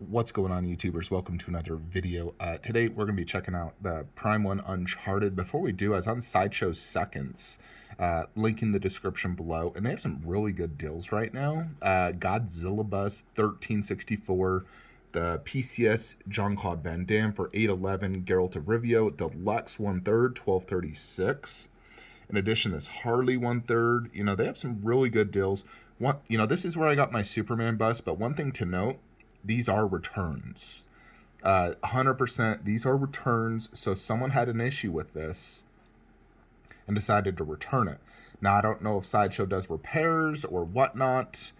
What's going on, YouTubers? Welcome to another video. Today we're going to be checking out the Prime 1 Uncharted. Before we do, I was on Sideshow Seconds, link in the description below, and they have some really good deals right now. Godzilla Bus 1364, the PCS Jean-Claude Van Damme for $811, Geralt of Rivia Deluxe 1/3, $1236. In addition, this Harley 1/3. You know, they have some really good deals. This is where I got my Superman bus, but one thing to note, these are returns. 100%, these are returns, so someone had an issue with this and decided to return it. Now, I don't know if Sideshow does repairs or whatnot.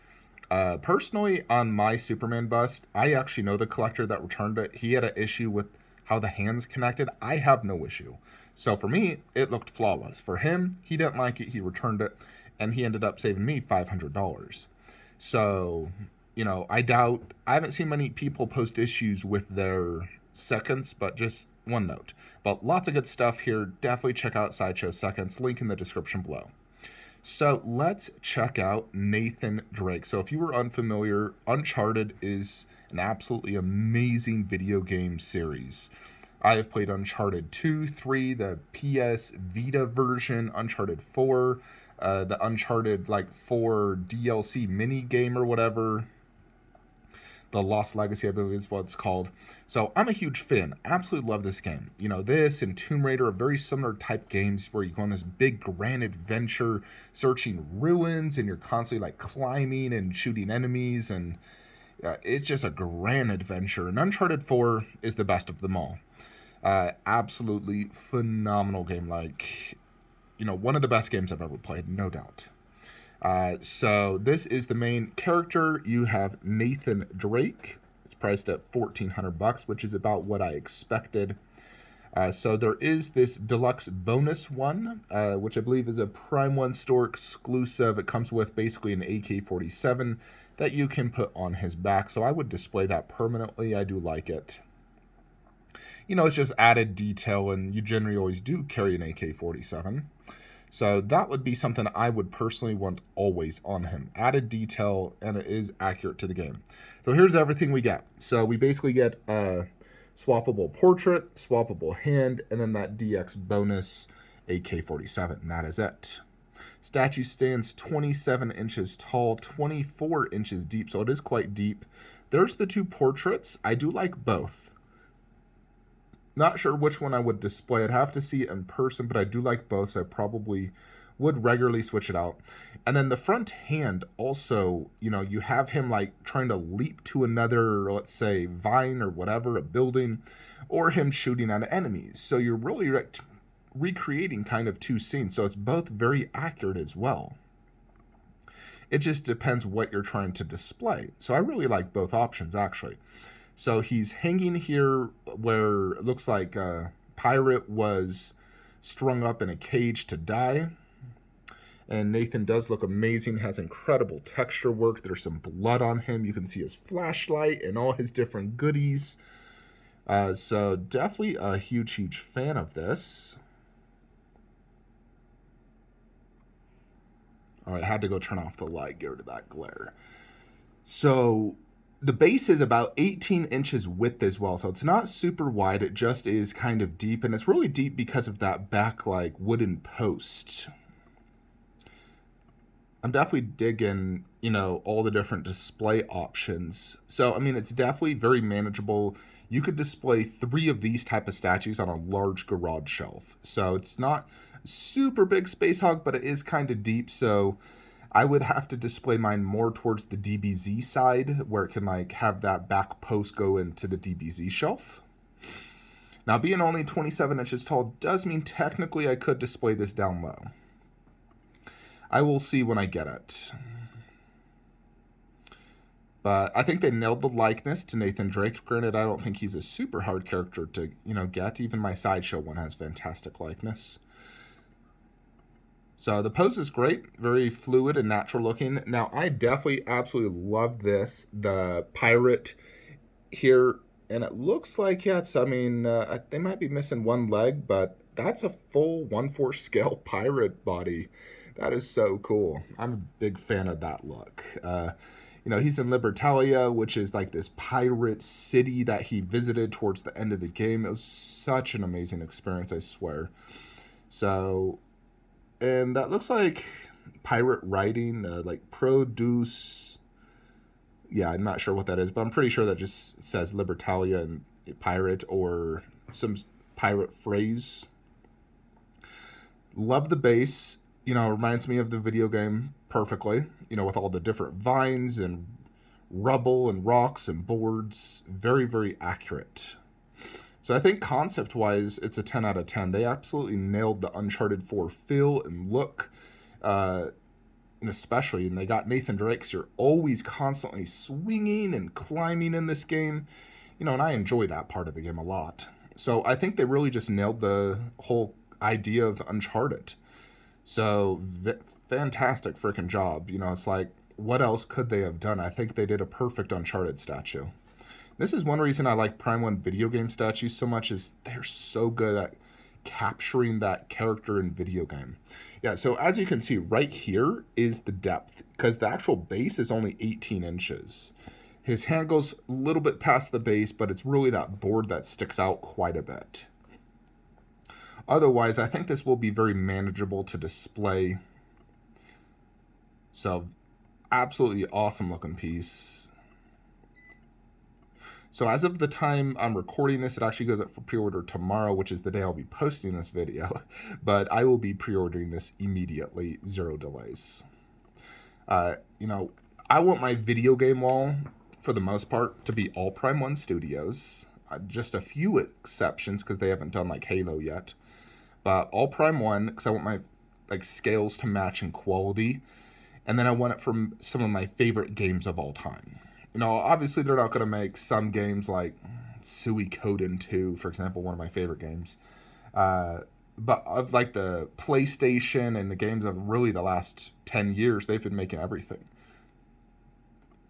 Personally, on my Superman bust, I actually know the collector that returned it. He had an issue with how the hands connected. I have no issue. So for me, it looked flawless. For him, he didn't like it. He returned it, and he ended up saving me $500. So, I haven't seen many people post issues with their seconds, but just one note. But lots of good stuff here. Definitely check out Sideshow Seconds. Link in the description below. So let's check out Nathan Drake. So if you were unfamiliar, Uncharted is an absolutely amazing video game series. I have played Uncharted 2, 3, the PS Vita version, Uncharted 4, the Uncharted 4 DLC mini game or whatever. The Lost Legacy, I believe is what it's called. So I'm a huge fan. Absolutely love this game. This and Tomb Raider are very similar type games where you go on this big grand adventure searching ruins and you're constantly climbing and shooting enemies, and it's just a grand adventure. And Uncharted 4 is the best of them all. Absolutely phenomenal game. One of the best games I've ever played, no doubt. So this is the main character. You have Nathan Drake. It's priced at $1,400, which is about what I expected. So there is this Deluxe Bonus One, which I believe is a Prime 1 store exclusive. It comes with basically an AK-47 that you can put on his back. So I would display that permanently. I do like it. It's just added detail, and you generally always do carry an AK-47. So that would be something I would personally want always on him. Added detail, and it is accurate to the game. So here's everything we get. So we basically get a swappable portrait, swappable hand, and then that DX bonus AK-47, and that is it. Statue stands 27 inches tall, 24 inches deep, so it is quite deep. There's the two portraits. I do like both. Not sure which one I would display. I'd have to see it in person, but I do like both, so I probably would regularly switch it out. And then the front hand also, you have him trying to leap to another, let's say, vine or whatever, a building, or him shooting at enemies. So you're really recreating kind of two scenes, so it's both very accurate as well. It just depends what you're trying to display. So I really like both options, actually. So he's hanging here where it looks like a pirate was strung up in a cage to die. And Nathan does look amazing, has incredible texture work. There's some blood on him. You can see his flashlight and all his different goodies. So definitely a huge, huge fan of this. All right, I had to go turn off the light, get rid of that glare. So the base is about 18 inches width as well, so it's not super wide. It just is kind of deep, and it's really deep because of that back wooden post. I'm definitely digging, all the different display options. So, it's definitely very manageable. You could display 3 of these type of statues on a large garage shelf. So it's not super big space hog, but it is kind of deep, so I would have to display mine more towards the DBZ side, where it can have that back post go into the DBZ shelf. Now, being only 27 inches tall does mean technically I could display this down low. I will see when I get it. But I think they nailed the likeness to Nathan Drake. Granted, I don't think he's a super hard character to, get. Even my Sideshow one has fantastic likeness. So the pose is great, very fluid and natural looking. Now, I definitely absolutely love this, the pirate here. And it looks like, they might be missing one leg, but that's a full 1/4 scale pirate body. That is so cool. I'm a big fan of that look. You know, he's in Libertalia, which is like this pirate city that he visited towards the end of the game. It was such an amazing experience, I swear. So, and that looks like pirate writing, like produce. Yeah, I'm not sure what that is, but I'm pretty sure that just says Libertalia and pirate or some pirate phrase. Love the base. You know, reminds me of the video game perfectly. You know, with all the different vines and rubble and rocks and boards. Very, very accurate. So I think concept-wise, it's a 10 out of 10. They absolutely nailed the Uncharted 4 feel and look, and especially, and they got Nathan Drake, so you're always constantly swinging and climbing in this game. You know, and I enjoy that part of the game a lot. So I think they really just nailed the whole idea of Uncharted. So fantastic freaking job. You know, it's like, what else could they have done? I think they did a perfect Uncharted statue. This is one reason I like Prime 1 video game statues so much, is they're so good at capturing that character in video game. Yeah, so as you can see right here is the depth, because the actual base is only 18 inches. His hand goes a little bit past the base, but it's really that board that sticks out quite a bit. Otherwise, I think this will be very manageable to display. So, absolutely awesome looking piece. So as of the time I'm recording this, it actually goes up for pre-order tomorrow, which is the day I'll be posting this video. But I will be pre-ordering this immediately, 0 delays. You know, I want my video game wall, for the most part, to be all Prime 1 studios. Just a few exceptions, because they haven't done like Halo yet. But all Prime 1, because I want my like scales to match in quality. And then I want it from some of my favorite games of all time. You know, obviously they're not going to make some games like Suikoden 2, for example, one of my favorite games. But of like the PlayStation and the games of really the last 10 years, they've been making everything.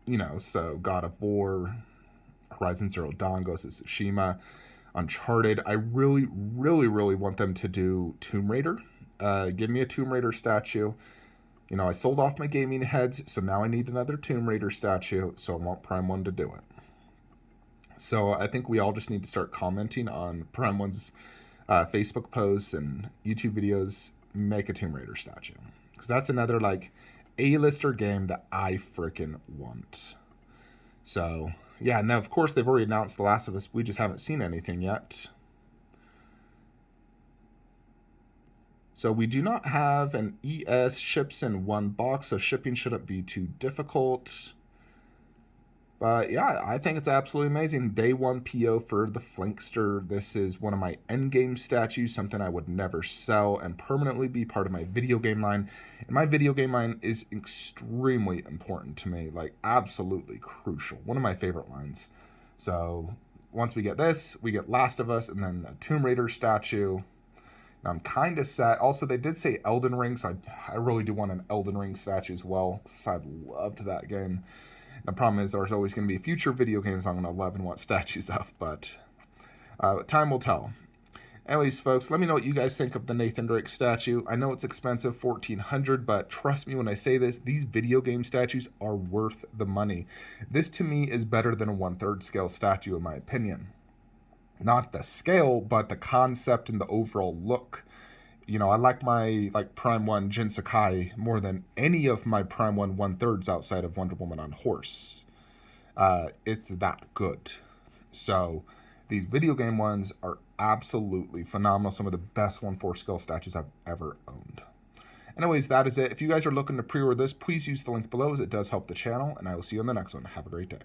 You know, so God of War, Horizon Zero Dawn, Ghost of Tsushima, Uncharted. I really, really, really want them to do Tomb Raider. Give me a Tomb Raider statue. You know, I sold off my gaming heads, so now I need another Tomb Raider statue, so I want Prime 1 to do it. So I think we all just need to start commenting on Prime 1's Facebook posts and YouTube videos, make a Tomb Raider statue. Because that's another, like, A-lister game that I freaking want. So, yeah, and then, of course, they've already announced The Last of Us. We just haven't seen anything yet. So we do not have an ES ships in one box, so shipping shouldn't be too difficult. But yeah, I think it's absolutely amazing. Day 1 PO for the Flankster. This is one of my endgame statues, something I would never sell and permanently be part of my video game line. And my video game line is extremely important to me, like absolutely crucial. One of my favorite lines. So once we get this, we get Last of Us and then a Tomb Raider statue. I'm kind of sad. Also, they did say Elden Ring, so I really do want an Elden Ring statue as well, because I loved that game. And the problem is there's always going to be future video games I'm going to love and want statues of, but time will tell. Anyways, folks, let me know what you guys think of the Nathan Drake statue. I know it's expensive, $1,400, but trust me when I say this, these video game statues are worth the money. This, to me, is better than a 1/3 scale statue, in my opinion. Not the scale, but the concept and the overall look. You know, I like my Prime 1 Jin Sakai more than any of my Prime 1 1/3s outside of Wonder Woman on horse. It's that good. So these video game ones are absolutely phenomenal. Some of the best 1/4 scale statues I've ever owned. Anyways, that is it. If you guys are looking to pre-order this, please use the link below, as it does help the channel, and I will see you on the next one. Have a great day.